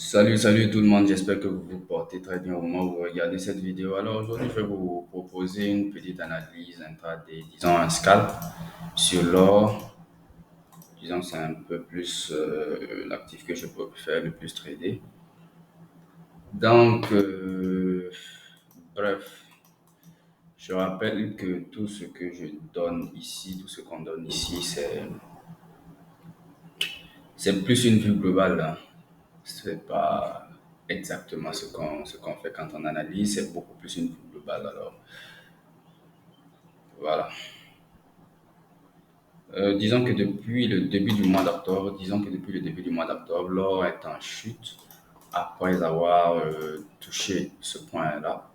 Salut tout le monde, j'espère que vous vous portez très bien au moment où vous regardez cette vidéo. Alors aujourd'hui, je vais vous proposer une petite analyse intraday, disons un scalp sur l'or. Disons que c'est un peu plus l'actif que je peux faire le plus trader. Donc, bref, je rappelle que tout ce que je donne ici, tout ce qu'on donne ici, c'est plus une vue globale, hein. C'est pas exactement ce qu'on fait quand on analyse, c'est beaucoup plus une vue globale. Alors, voilà. Disons que depuis le début du mois d'octobre, l'or est en chute après avoir touché ce point-là.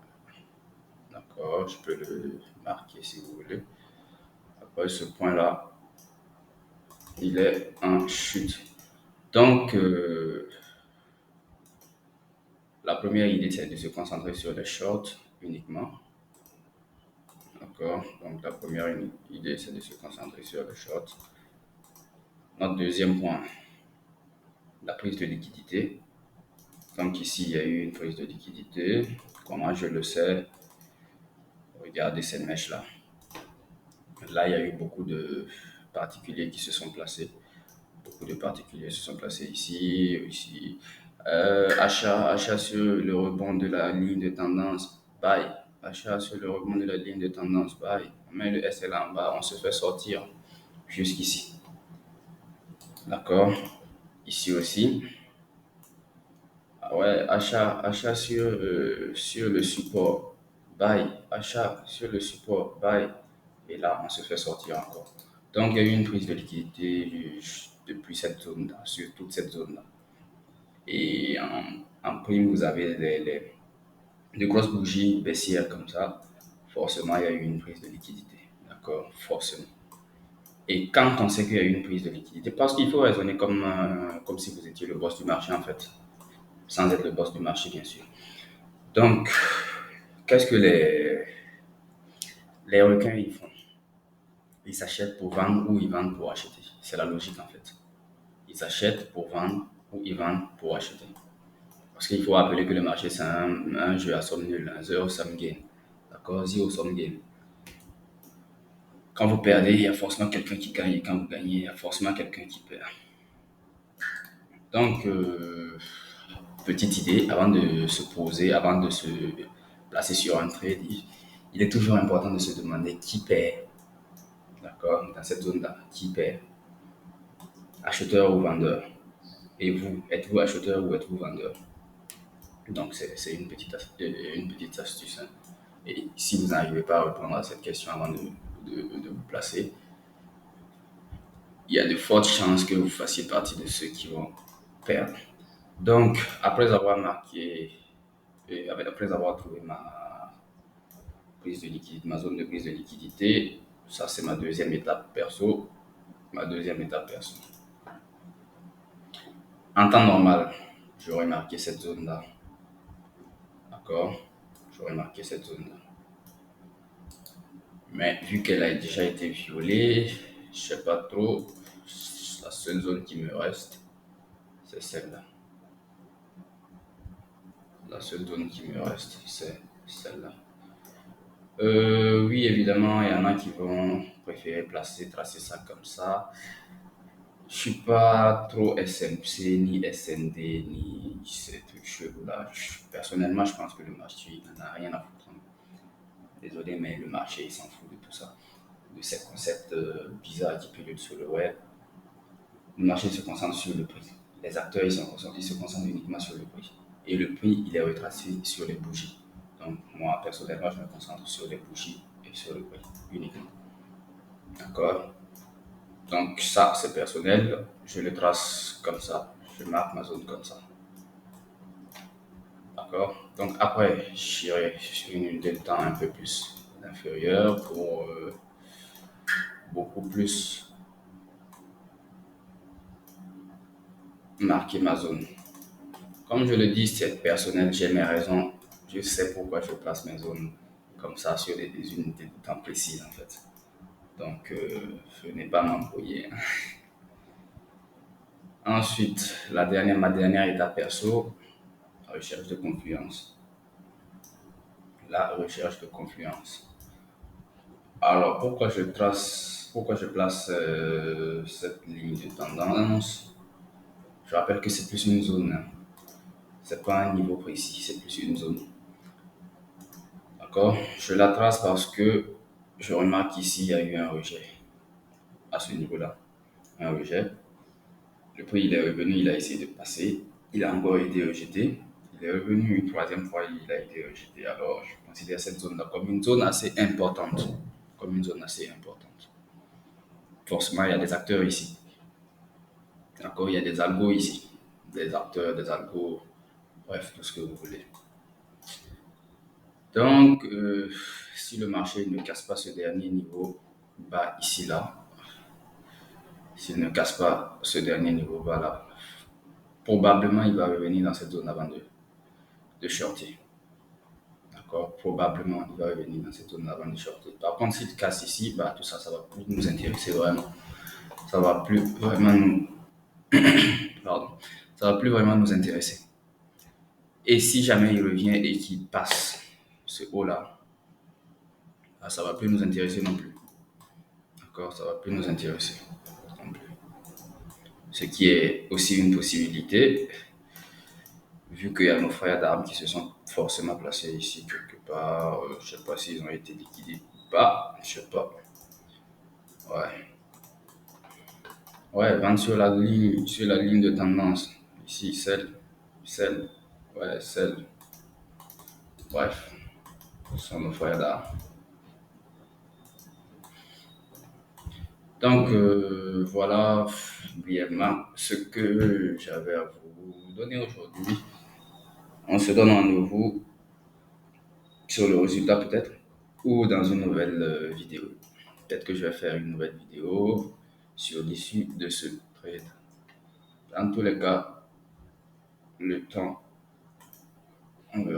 D'accord, je peux le marquer si vous voulez. Après ce point-là, il est en chute. Donc, la première idée, c'est de se concentrer sur les shorts uniquement. D'accord, donc la première idée, c'est de se concentrer sur les shorts. Notre deuxième point, la prise de liquidité. Donc ici, il y a eu une prise de liquidité. Comment je le sais? Regardez ces mèches-là. Là, il y a eu beaucoup de particuliers qui se sont placés. Beaucoup de particuliers se sont placés ici, ici. Achat sur le rebond de la ligne de tendance, buy. Achat sur le rebond de la ligne de tendance, buy. On met le SL en bas, on se fait sortir jusqu'ici. D'accord? Ici aussi. Ah ouais, achat sur le support, buy, achat sur le support, buy. Et là, on se fait sortir encore. Donc, il y a eu une prise de liquidité depuis cette zone-là, sur toute cette zone-là. Et en prime, vous avez de grosses bougies baissières comme ça. Forcément, il y a eu une prise de liquidité. D'accord? Forcément. Et quand on sait qu'il y a eu une prise de liquidité, parce qu'il faut raisonner comme si vous étiez le boss du marché, en fait, sans être le boss du marché, bien sûr. Donc, qu'est-ce que les requins ils font? Ils s'achètent pour vendre ou ils vendent pour acheter. C'est la logique en fait. Ils achètent pour vendre ou ils vendent pour acheter. Parce qu'il faut rappeler que le marché c'est un jeu à somme nulle, un zero sum game. D'accord? Zero sum game. Quand vous perdez, il y a forcément quelqu'un qui gagne. Et quand vous gagnez, il y a forcément quelqu'un qui perd. Donc, petite idée, avant de se poser, avant de se placer sur un trade, il est toujours important de se demander qui perd. D'accord? Dans cette zone-là, qui perd? Acheteur ou vendeur? Et vous, êtes-vous acheteur ou êtes-vous vendeur? Donc, c'est une petite astuce, hein. Et si vous n'arrivez pas à répondre à cette question avant de vous placer, il y a de fortes chances que vous fassiez partie de ceux qui vont perdre. Donc, après avoir trouvé ma zone de prise de liquidité, ça c'est ma deuxième étape perso. Ma deuxième étape perso. En temps normal, j'aurais marqué cette zone-là. D'accord? J'aurais marqué cette zone-là. Mais vu qu'elle a déjà été violée, je sais pas trop. La seule zone qui me reste, c'est celle-là. La seule zone qui me reste, c'est celle-là. Oui, évidemment, il y en a qui vont préférer tracer ça comme ça. Je suis pas trop SMC, ni SND, ni ces trucs chelous-là. Personnellement, je pense que le marché, il n'en a rien à foutre. Désolé, mais le marché, il s'en fout de tout ça, de ces concepts bizarres qui pilotent sur le web. Le marché se concentre sur le prix. Les acteurs, ils se concentrent uniquement sur le prix. Et le prix, il est retracé sur les bougies. Donc, moi, personnellement, je me concentre sur les bougies et sur le prix uniquement. D'accord? Donc, ça, c'est personnel. Je le trace comme ça. Je marque ma zone comme ça. D'accord? Donc, après, j'irai sur une unité de temps un peu plus inférieure pour beaucoup plus marquer ma zone. Comme je le dis, c'est personnel, j'ai mes raisons. Je sais pourquoi je place mes zones comme ça sur des unités de temps précises en fait. Donc, je n'ai pas à m'embrouiller. Ensuite, ma dernière étape perso, la recherche de confluence. La recherche de confluence. Alors, pourquoi je place cette ligne de tendance? Je rappelle que c'est plus une zone, hein. C'est pas un niveau précis, c'est plus une zone. D'accord? Je la trace parce que je remarque qu'ici, il y a eu un rejet à ce niveau-là. Un rejet. Le prix, il est revenu, il a essayé de passer. Il a encore été rejeté. Il est revenu une troisième fois, il a été rejeté. Alors, je considère cette zone-là comme une zone assez importante. Comme une zone assez importante. Forcément, il y a des acteurs ici. D'accord? Il y a des algos ici. Des acteurs, des algos, bref, tout ce que vous voulez. Donc, si le marché ne casse pas ce dernier niveau bas ici, là, s'il ne casse pas ce dernier niveau bas là, probablement il va revenir dans cette zone avant de shorter. D'accord? Probablement il va revenir dans cette zone avant de shorter. Par contre, s'il casse ici, bah, tout ça, ça va plus nous intéresser vraiment. Ça va plus vraiment nous, pardon, ça va plus vraiment nous intéresser. Et si jamais il revient et qu'il passe ce haut là, bah, ça va plus nous intéresser non plus. D'accord? Ça va plus nous intéresser non plus. Ce qui est aussi une possibilité, vu qu'il y a nos frères d'armes qui se sont forcément placés ici quelque part. Je ne sais pas s'ils ont été liquidés ou pas, je sais pas. Ouais. Ouais, vendre sur la ligne de tendance. Ici, celle. Ouais, celle. Bref, ce sont nos frères d'armes. Donc, voilà brièvement ce que j'avais à vous donner aujourd'hui. On se donne rendez-vous sur le résultat peut-être ou dans une nouvelle vidéo. Peut-être que je vais faire une nouvelle vidéo sur l'issue de ce trade. Dans tous les cas, le temps